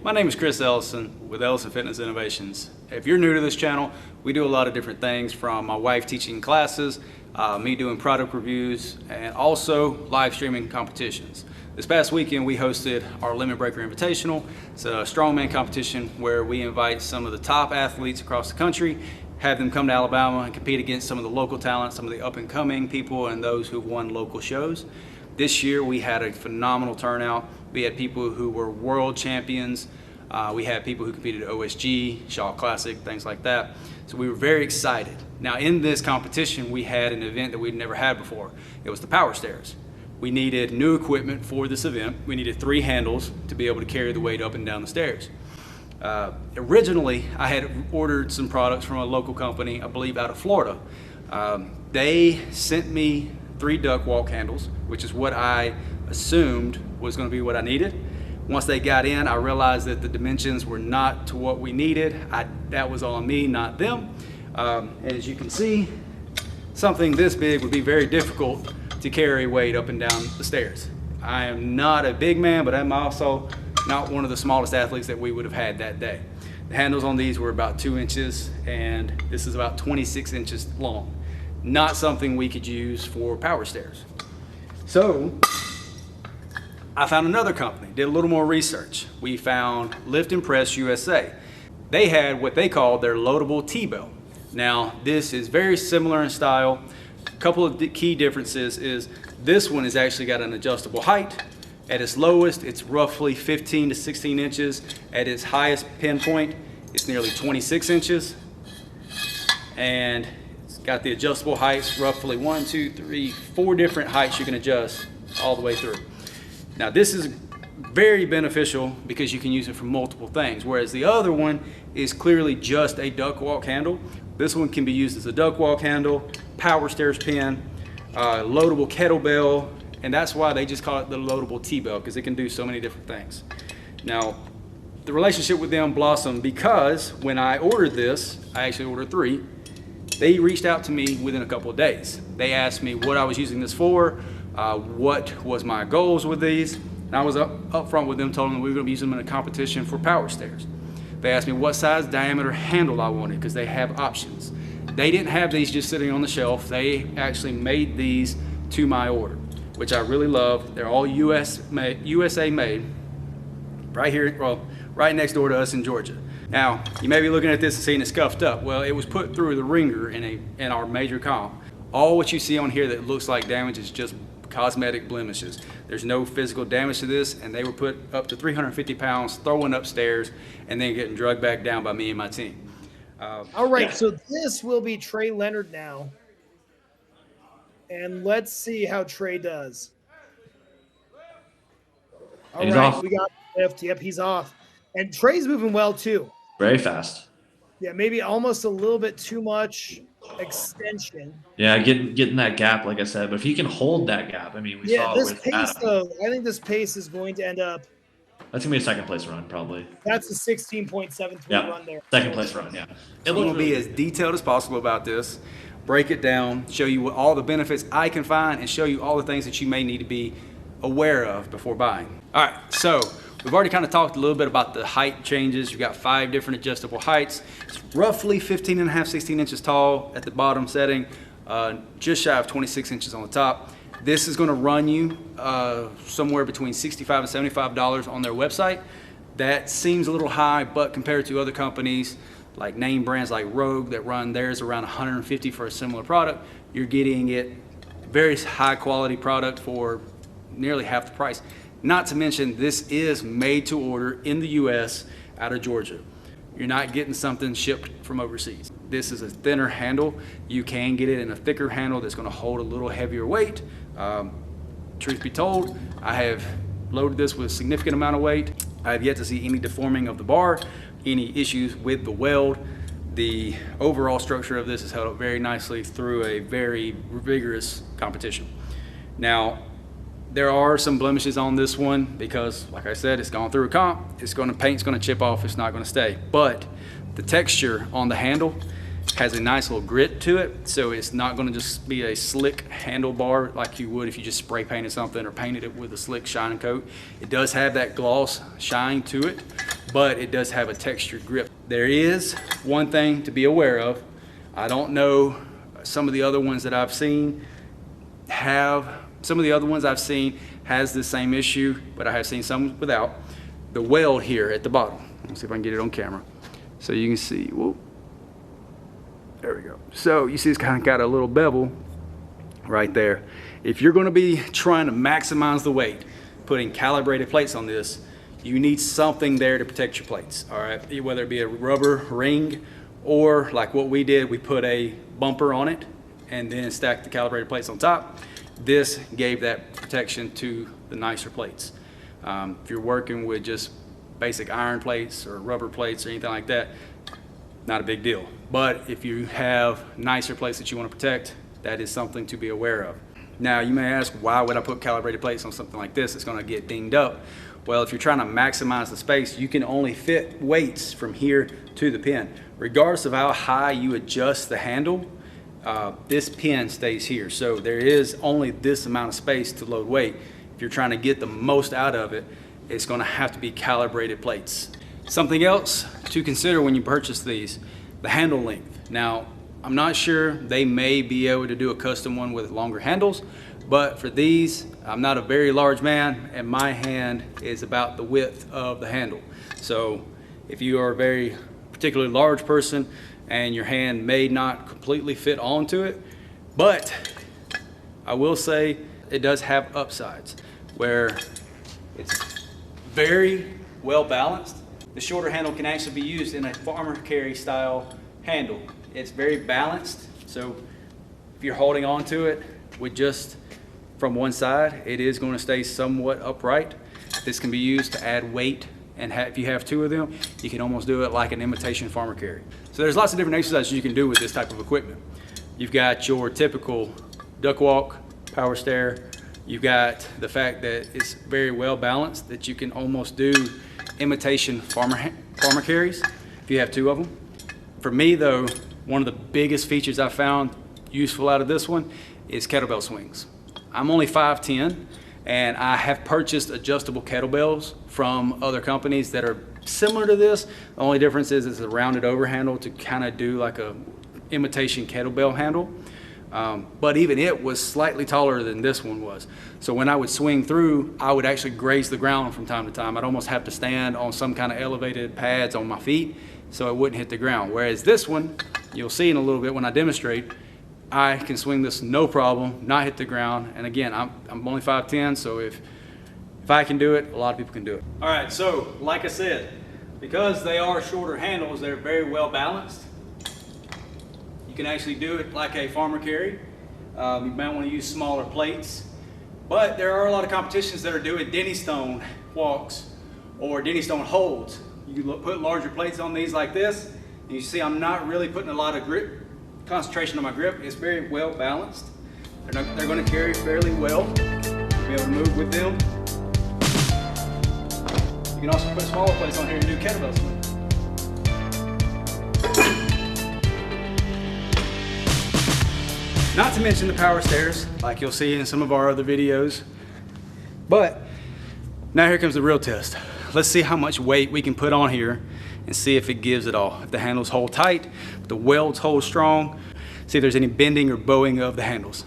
My name is Chris Ellison with Ellison Fitness Innovations. If you're new to this channel, we do a lot of different things, from my wife teaching classes, me doing product reviews, and also live streaming competitions. This past weekend we hosted our Limit Breaker Invitational. It's a strongman competition where we invite some of the top athletes across the country, have them come to Alabama and compete against some of the local talent, some of the up-and-coming people, and those who've won local shows. This year we had a phenomenal turnout. We had people who were world champions. We had people who competed at OSG, Shaw Classic, things like that. So we were very excited. Now in this competition we had an event that we'd never had before. It was the power stairs. We needed new equipment for this event. We needed 3 handles to be able to carry the weight up and down the stairs. Originally, I had ordered some products from a local company, I believe out of Florida. They sent me 3 duck walk handles, which is what I assumed was going to be what I needed. Once they got in, I realized that the dimensions were not to what we needed. That was on me, not them. As you can see, something this big would be very difficult to carry weight up and down the stairs. I am not a big man, but I'm also not one of the smallest athletes that we would have had that day. The handles on these were about 2 inches, and this is about 26 inches long. Not something we could use for power stairs. So I found another company, did a little more research. We found Lift and Press USA. They had what they called their loadable T-bell. Now this is very similar in style. A couple of key differences is this one has actually got an adjustable height. At its lowest, it's roughly 15 to 16 inches. At its highest pinpoint, it's nearly 26 inches. And it's got the adjustable heights, roughly 1, 2, 3, 4 different heights you can adjust all the way through. Now this is very beneficial because you can use it for multiple things, whereas the other one is clearly just a duck walk handle. This one can be used as a duck walk handle, power stairs pin, loadable kettlebell, and that's why they just call it the loadable T-bell, because it can do so many different things. Now, the relationship with them blossomed because when I ordered this, I actually ordered 3, they reached out to me within a couple of days. They asked me what I was using this for, what was my goals with these, and I was up front with them, told them we were going to be using them in a competition for power stairs. They asked me what size diameter handle I wanted, because they have options. They didn't have these just sitting on the shelf. They actually made these to my order, which I really love. They're all USA made, right here, well, right next door to us in Georgia. Now, you may be looking at this and seeing it scuffed up. Well, it was put through the ringer in our major comp. All what you see on here that looks like damage is just cosmetic blemishes. There's no physical damage to this, and they were put up to 350 pounds, throwing upstairs, and then getting drugged back down by me and my team. All right, so this will be Trey Leonard now. And let's see how Trey does. All He's right, off. we got lift. Yep, he's off. And Trey's moving well too. Very fast. Yeah, maybe almost a little bit too much extension. Yeah, getting that gap, like I said. But if he can hold that gap, I mean, we saw this with pace Adam. though. I think this pace is going to end up. That's gonna be a second place run, probably. That's a 16.73 run there. Second place run. Yeah. It will be as detailed as possible about this. Break it down, show you what all the benefits I can find, and show you all the things that you may need to be aware of before buying. All right, so we've already kind of talked a little bit about the height changes. You've got 5 different adjustable heights. It's roughly 15 and a half, 16 inches tall at the bottom setting, just shy of 26 inches on the top. This is going to run you somewhere between $65 and $75 on their website. That seems a little high, but compared to other companies like name brands like Rogue that run theirs around $150 for a similar product, you're getting it very high quality product for nearly half the price. Not to mention this is made to order in the US out of Georgia. You're not getting something shipped from overseas. This is a thinner handle. You can get it in a thicker handle that's going to hold a little heavier weight. Truth be told, I have loaded this with a significant amount of weight. I have yet to see any deforming of the bar, any issues with the weld. The overall structure of this is held up very nicely through a very rigorous competition. Now, there are some blemishes on this one because, like I said, it's gone through a comp. Paint's going to chip off. It's not going to stay. But the texture on the handle has a nice little grit to it, so it's not going to just be a slick handlebar like you would if you just spray painted something or painted it with a slick shine coat. It does have that gloss shine to it, but it does have a textured grip. There is one thing to be aware of. I don't know, some of the other ones that I've seen has the same issue, but I have seen some without. The weld here at the bottom. Let's see if I can get it on camera. So you can see, whoop, there we go. So you see it's kind of got a little bevel right there. If you're gonna be trying to maximize the weight, putting calibrated plates on this, you need something there to protect your plates, all right? Whether it be a rubber ring, or like what we did, we put a bumper on it and then stacked the calibrated plates on top. This gave that protection to the nicer plates. If you're working with just basic iron plates or rubber plates or anything like that, not a big deal. But if you have nicer plates that you want to protect, that is something to be aware of. Now you may ask, why would I put calibrated plates on something like this? It's going to get dinged up. Well, if you're trying to maximize the space, you can only fit weights from here to the pin. Regardless of how high you adjust the handle, this pin stays here. So there is only this amount of space to load weight. If you're trying to get the most out of it, it's going to have to be calibrated plates. Something else to consider when you purchase these, the handle length. Now, I'm not sure, they may be able to do a custom one with longer handles, but for these, I'm not a very large man and my hand is about the width of the handle. So if you are a very particularly large person and your hand may not completely fit onto it, but I will say it does have upsides where it's very well balanced. The shorter handle can actually be used in a farmer carry style handle. It's very balanced, so if you're holding on to it with just from one side, it is going to stay somewhat upright. This can be used to add weight, and if you have two of them, you can almost do it like an imitation farmer carry. So there's lots of different exercises you can do with this type of equipment. You've got your typical duck walk, power stair. You've got the fact that it's very well balanced, that you can almost do imitation farmer carries if you have two of them. For me though, one of the biggest features I found useful out of this one is kettlebell swings. I'm only 5'10", and I have purchased adjustable kettlebells from other companies that are similar to this. The only difference is it's a rounded over handle to kind of do like a imitation kettlebell handle. But even it was slightly taller than this one was. So when I would swing through, I would actually graze the ground from time to time. I'd almost have to stand on some kind of elevated pads on my feet so it wouldn't hit the ground. Whereas this one, you'll see in a little bit when I demonstrate, I can swing this no problem, not hit the ground. And again, I'm only 5'10", so if I can do it, a lot of people can do it. All right, so like I said, because they are shorter handles, they're very well balanced. You can actually do it like a farmer carry. You might want to use smaller plates, but there are a lot of competitions that are doing Denny Stone walks or Denny Stone holds. You put larger plates on these like this, and you see I'm not really putting a lot of grip, concentration on my grip. It's very well balanced. They're going to carry fairly well. Be able to move with them. You can also put smaller plates on here and do kettlebell swings. Not to mention the power stairs, like you'll see in some of our other videos. But now here comes the real test. Let's see how much weight we can put on here and see if it gives it all. If the handles hold tight, if the welds hold strong, see if there's any bending or bowing of the handles.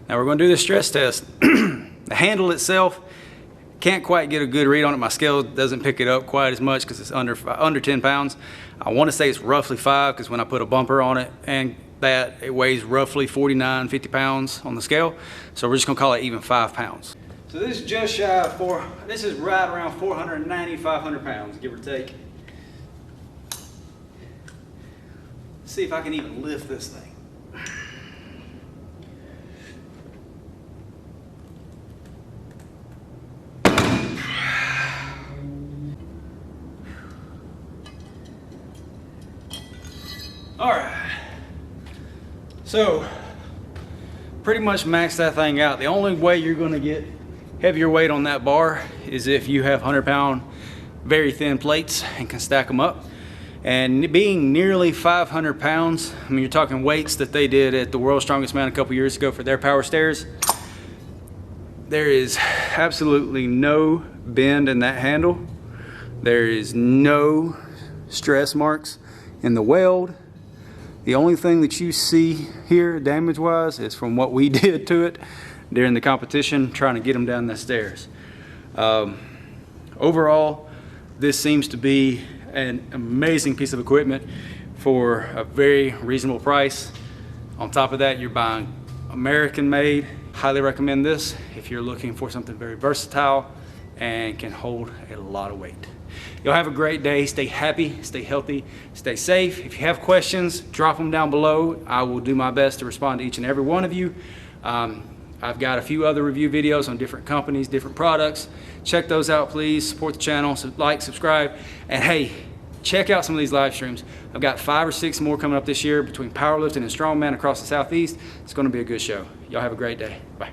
Now we're going to do the stress test. The handle itself, can't quite get a good read on it. My scale doesn't pick it up quite as much because it's under 10 pounds. I want to say it's roughly 5 because when I put a bumper on it and that, it weighs roughly 49, 50 pounds on the scale. So we're just going to call it even 5 pounds. So this is just shy of this is right around 490, 500 pounds, give or take. Let's see if I can even lift this thing. All right, so pretty much max that thing out. The only way you're gonna get heavier weight on that bar is if you have 100-pound very thin plates and can stack them up. And being nearly 500 pounds, I mean, you're talking weights that they did at the World's Strongest Man a couple years ago for their power stairs. There is absolutely no bend in that handle. There is no stress marks in the weld. The only thing that you see here damage-wise is from what we did to it during the competition, trying to get them down the stairs. Overall, this seems to be an amazing piece of equipment for a very reasonable price. On top of that, you're buying American made. Highly recommend this if you're looking for something very versatile and can hold a lot of weight. Y'all have a great day. Stay happy, stay healthy, stay safe. If you have questions, drop them down below. I will do my best to respond to each and every one of you. I've got a few other review videos on different companies, different products. Check those out, please. Support the channel, so like, subscribe, and hey, check out some of these live streams. I've got 5 or 6 more coming up this year between powerlifting and strongman across the Southeast. It's going to be a good show. Y'all have a great day. Bye.